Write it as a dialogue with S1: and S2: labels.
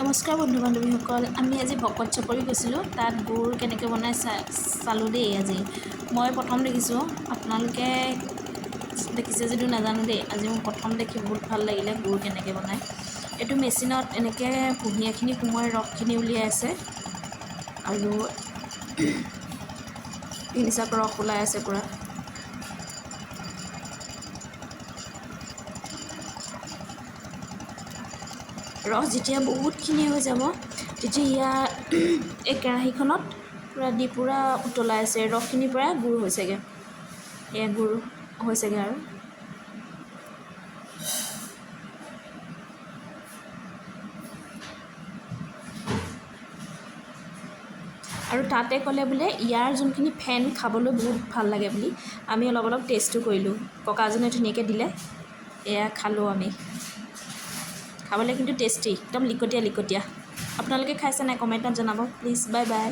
S1: নমস্কাৰ বন্ধু বান্ধৱীসকল, আমি আজি ভকত চাপৰি গৈছিলোঁ। তাত গুড় কেনেকৈ বনাই চালোঁ দেই। আজি মই প্ৰথম দেখিছোঁ, আপোনালোকে দেখিছে যদিও নাজানো দেই। আজি মোৰ প্ৰথম দেখি বহুত ভাল লাগিলে গুড় কেনেকৈ বনায়। এইটো মেচিনত এনেকৈ কুঁহিয়াৰখিনি সোমোৱাই ৰসখিনি উলিয়াই আছে আৰু তিনিচাক ৰস ওলাই আছে পূৰা। ৰস যেতিয়া বহুতখিনি হৈ যাব তেতিয়া এই কেৰাহীখনত পূৰা উতলাই আছে। ৰসখিনিৰ পৰা গুড় হৈছেগৈ, এয়া গুড় হৈছেগৈ। আৰু তাতে ক'লে বোলে ইয়াৰ যোনখিনি ফেন খাবলৈ বহুত ভাল লাগে বুলি। আমি অলপ টেষ্টো কৰিলোঁ, ককাজনে ধুনীয়াকৈ দিলে, এয়া খালোঁ আমি। খাবলৈ কিন্তু টেষ্টি, একদম লিকটীয়া। আপোনালোকে খাইছে নাই কমেণ্টত জনাব প্লিজ। Bye bye.